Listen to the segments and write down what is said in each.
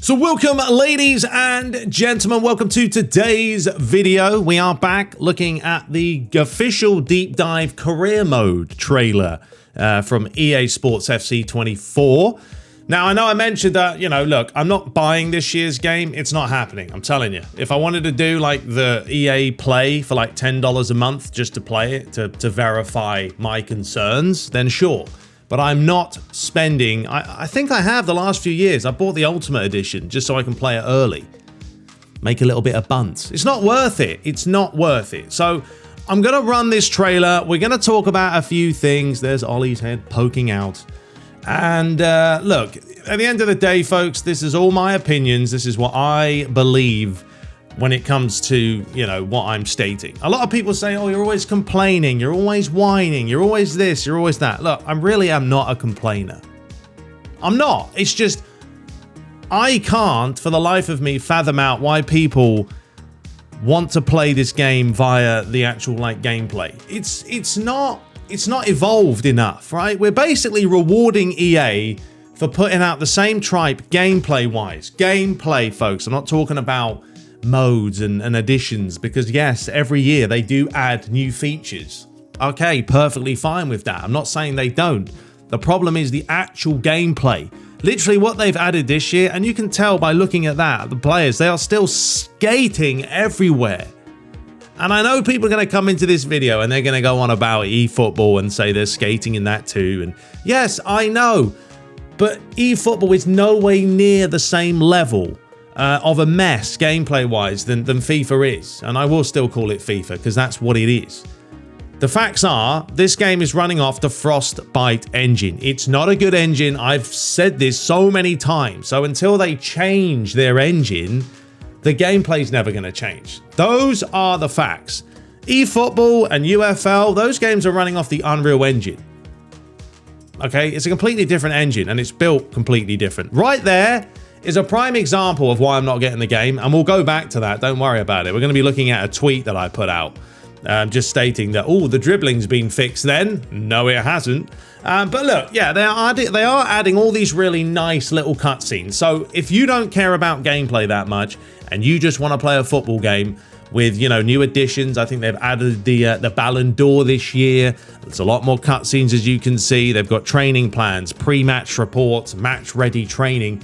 So welcome, ladies and gentlemen, welcome to today's video. We are back looking at the official deep dive career mode trailer from EA Sports FC 24. Now, I know I mentioned that, look, I'm not buying this year's game. It's not happening, I'm telling you. If I wanted to do like the EA Play for like $10 a month just to play it, to verify my concerns, then sure. But I'm not spending, I think I have the last few years. I bought the Ultimate Edition just so I can play it early. Make a little bit of bunt. It's not worth it. It's not worth it. So I'm going to run this trailer. We're going to talk about a few things. There's Ollie's head poking out. And look, at the end of the day, folks, this is all my opinions. This is what I believe when it comes to, what I'm stating. A lot of people say, oh, you're always complaining, you're always whining, you're always this, you're always that. Look, I really am not a complainer. I'm not. It's just, I can't, for the life of me, fathom out why people want to play this game via the actual, gameplay. It's not evolved enough, right? We're basically rewarding EA for putting out the same tripe gameplay-wise. Gameplay, folks. I'm not talking about modes and additions, because yes, every year they do add new features. Okay, perfectly fine with that. I'm not saying they don't. The problem is the actual gameplay. Literally what they've added this year, and you can tell by looking at that, the players, they are still skating everywhere. And I know people are going to come into this video and they're going to go on about eFootball and say they're skating in that too. And yes, I know, but eFootball is no way near the same level of a mess gameplay-wise than FIFA is. And I will still call it FIFA because that's what it is. The facts are, this game is running off the Frostbite engine. It's not a good engine. I've said this so many times. So until they change their engine, the gameplay's never going to change. Those are the facts. eFootball and UFL, those games are running off the Unreal Engine. Okay, it's a completely different engine and it's built completely different. Right there is a prime example of why I'm not getting the game, and we'll go back to that. Don't worry about it. We're going to be looking at a tweet that I put out, just stating that, oh, the dribbling's been fixed then. No, it hasn't. But look, yeah, they are adding all these really nice little cutscenes. So if you don't care about gameplay that much and you just want to play a football game with, new additions, I think they've added the Ballon d'Or this year. There's a lot more cutscenes, as you can see. They've got training plans, pre-match reports, match-ready training.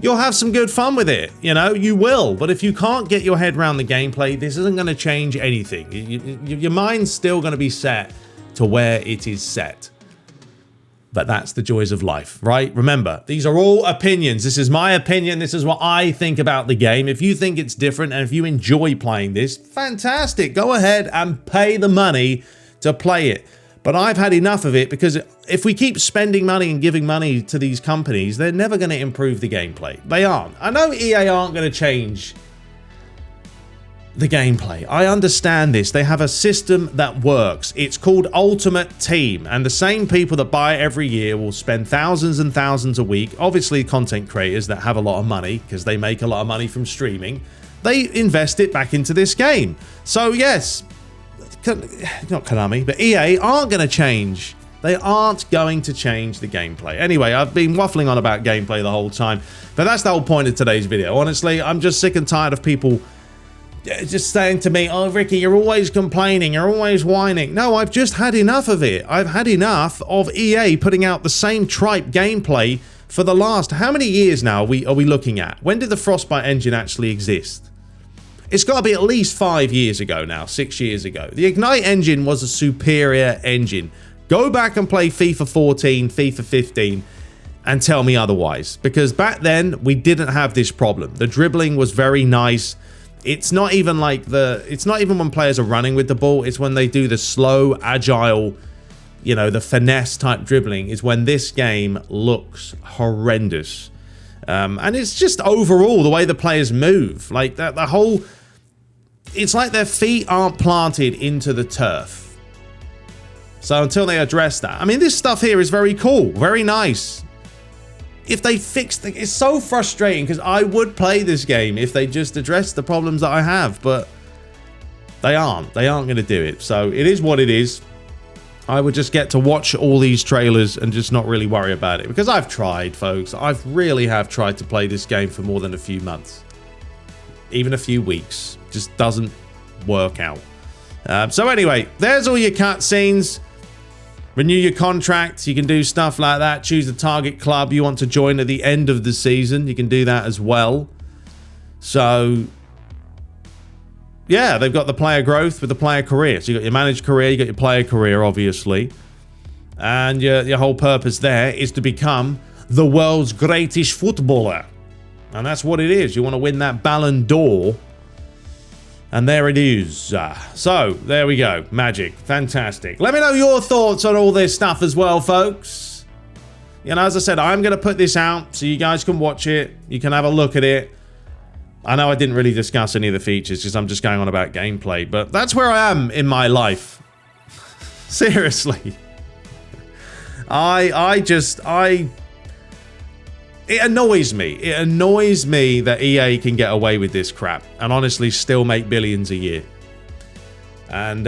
You'll have some good fun with it, you will. But if you can't get your head around the gameplay, this isn't going to change anything. Your mind's still going to be set to where it is set. But that's the joys of life, right? Remember, these are all opinions. This is my opinion. This is what I think about the game. If you think it's different and if you enjoy playing this, fantastic. Go ahead and pay the money to play it. But I've had enough of it, because if we keep spending money and giving money to these companies, they're never going to improve the gameplay. They aren't. I know EA aren't going to change the gameplay. I understand this. They have a system that works. It's called Ultimate Team, and the same people that buy it every year will spend thousands and thousands a week. Obviously, content creators that have a lot of money, because they make a lot of money from streaming, they invest it back into this game. So yes, not Konami, but EA aren't going to change. They aren't going to change the gameplay. Anyway, I've been waffling on about gameplay the whole time, but that's the whole point of today's video. Honestly, I'm just sick and tired of people just saying to me, oh, Ricky, you're always complaining, you're always whining. No, I've just had enough of it. I've had enough of EA putting out the same tripe gameplay for the last, how many years now are we looking at? When did the Frostbite engine actually exist? It's got to be at least 5 years ago now, 6 years ago. The Ignite engine was a superior engine. Go back and play FIFA 14, FIFA 15, and tell me otherwise. Because back then, we didn't have this problem. The dribbling was very nice. It's not even it's not even when players are running with the ball. It's when they do the slow, agile, the finesse type dribbling is when this game looks horrendous. And it's just overall the way the players move. Like the whole... It's like their feet aren't planted into the turf. So until they address that... I mean, this stuff here is very cool. Very nice. If they fix the... It's so frustrating, because I would play this game if they just addressed the problems that I have. But they aren't. They aren't going to do it. So it is what it is. I would just get to watch all these trailers and just not really worry about it. Because I've tried, folks. I really have tried to play this game for more than a few months. Even a few weeks. Just doesn't work out. So anyway, there's all your cutscenes. Renew your contract. You can do stuff like that. Choose the target club you want to join at the end of the season. You can do that as well. So, yeah, they've got the player growth with the player career. So you got your managed career, you got your player career, obviously. And your whole purpose there is to become the world's greatest footballer. And that's what it is. You want to win that Ballon d'Or. And there it is. So, there we go. Magic. Fantastic. Let me know your thoughts on all this stuff as well, folks. You know, as I said, I'm going to put this out so you guys can watch it. You can have a look at it. I know I didn't really discuss any of the features because I'm just going on about gameplay, but that's where I am in my life. Seriously. It annoys me. It annoys me that EA can get away with this crap and honestly still make billions a year. And,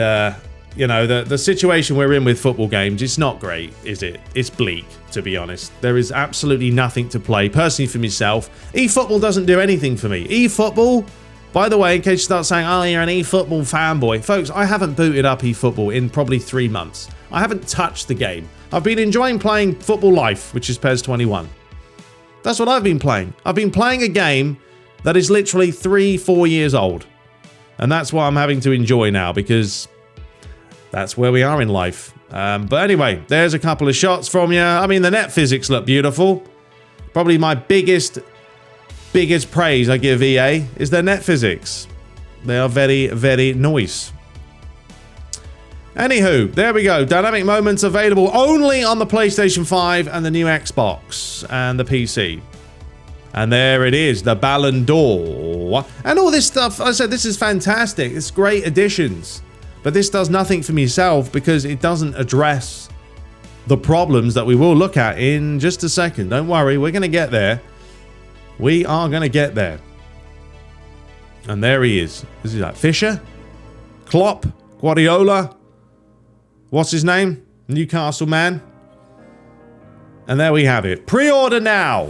you know, the situation we're in with football games, it's not great, is it? It's bleak, to be honest. There is absolutely nothing to play. Personally, for myself, eFootball doesn't do anything for me. eFootball, by the way, in case you start saying, oh, you're an eFootball fanboy. Folks, I haven't booted up eFootball in probably 3 months. I haven't touched the game. I've been enjoying playing Football Life, which is PES 21. That's what I've been playing. I've been playing a game that is literally 3-4 years old. And that's what I'm having to enjoy now because that's where we are in life. But anyway, there's a couple of shots from you. I mean, the net physics look beautiful. Probably my biggest praise I give EA is their net physics. They are very, very nice. Anywho, there we go. Dynamic moments available only on the PlayStation 5 and the new Xbox and the PC. And there it is, the Ballon d'Or. And all this stuff, I said, this is fantastic. It's great additions. But this does nothing for myself because it doesn't address the problems that we will look at in just a second. Don't worry, we're going to get there. We are going to get there. And there he is. Is he like Fisher? Klopp? Guardiola? What's his name? Newcastle man. And there we have it. Pre-order now.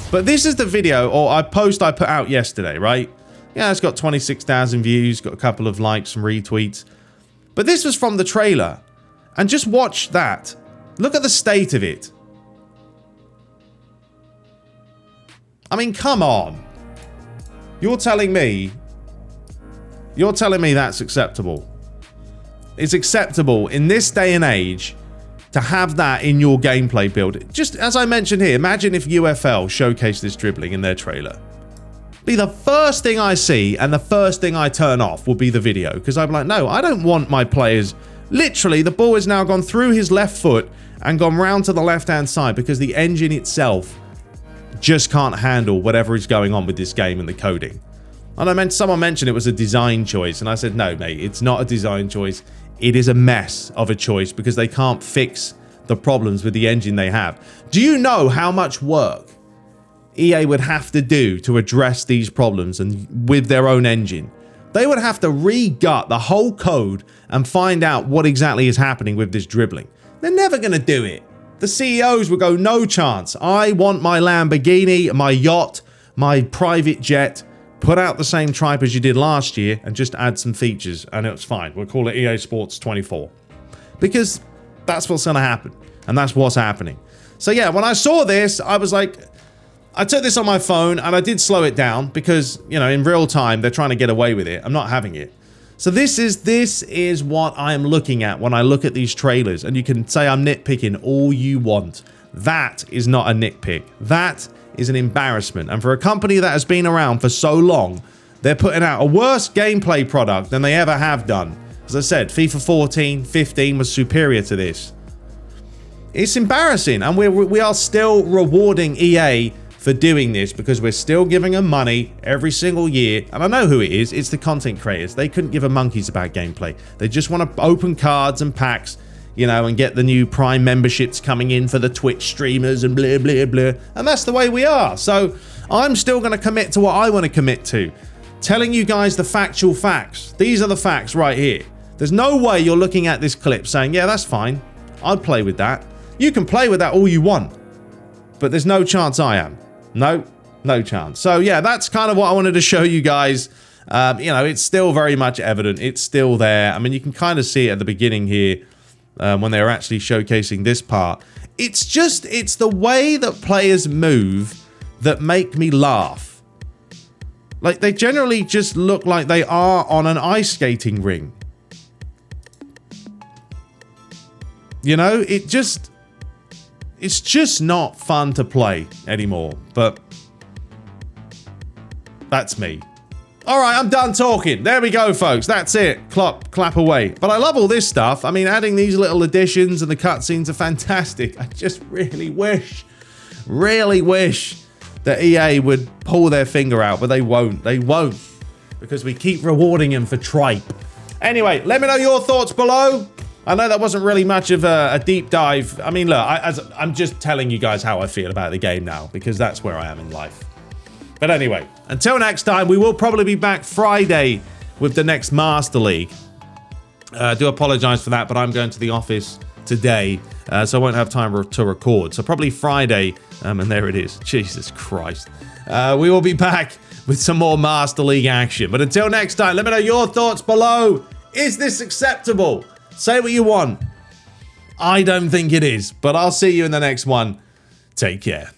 But this is the video or I put out yesterday, right? Yeah, it's got 26,000 views, got a couple of likes and retweets. But this was from the trailer. And just watch that. Look at the state of it. I mean, come on. You're telling me that's acceptable. It's acceptable in this day and age to have that in your gameplay build. Just as I mentioned here, imagine if UFL showcased this dribbling in their trailer. Be the first thing I see and the first thing I turn off will be the video because I'm like, no, I don't want my players. Literally, the ball has now gone through his left foot and gone round to the left-hand side because the engine itself just can't handle whatever is going on with this game and the coding. And someone mentioned it was a design choice, and I said, no, mate, it's not a design choice. It is a mess of a choice because they can't fix the problems with the engine they have. Do you know how much work EA would have to do to address these problems and with their own engine? They would have to re-gut the whole code and find out what exactly is happening with this dribbling. They're never going to do it. The CEOs would go, no chance. I want my Lamborghini, my yacht, my private jet. Put out the same tripe as you did last year and just add some features and it's fine. We'll call it EA Sports 24. Because that's what's going to happen. And that's what's happening. So yeah, when I saw this, I was like, I took this on my phone and I did slow it down because, you know, in real time, they're trying to get away with it. I'm not having it. So this is what I am looking at when I look at these trailers. And you can say I'm nitpicking all you want. That is not a nitpick. That is an embarrassment. And for a company that has been around for so long, they're putting out a worse gameplay product than they ever have done. As I said, FIFA 14, 15 was superior to this. It's embarrassing, and we are still rewarding EA for doing this because we're still giving them money every single year. And I know who it is. It's the content creators. They couldn't give a monkeys about gameplay. They just want to open cards and packs, you know, and get the new Prime memberships coming in for the Twitch streamers and blah, blah, blah. And that's the way we are. So I'm still going to commit to what I want to commit to. Telling you guys the factual facts. These are the facts right here. There's no way you're looking at this clip saying, yeah, that's fine. I'd play with that. You can play with that all you want, but there's no chance I am. No chance. So yeah, that's kind of what I wanted to show you guys. You know, it's still very much evident. It's still there. I mean, you can kind of see it at the beginning here when they were actually showcasing this part. It's the way that players move that make me laugh. Like, they generally just look like they are on an ice skating ring. You know, it's just not fun to play anymore, but that's me. All right, I'm done talking. There we go, folks. That's it. Clap away. But I love all this stuff. I mean, adding these little additions and the cutscenes are fantastic. I just really wish that EA would pull their finger out, but they won't. They won't, because we keep rewarding them for tripe. Anyway, let me know your thoughts below. I know that wasn't really much of a deep dive. I mean, look, I'm just telling you guys how I feel about the game now, because that's where I am in life. But anyway, until next time, we will probably be back Friday with the next Master League. I do apologize for that, but I'm going to the office today, so I won't have time to record. So probably Friday, and there it is. Jesus Christ. We will be back with some more Master League action. But until next time, let me know your thoughts below. Is this acceptable? Say what you want. I don't think it is, but I'll see you in the next one. Take care.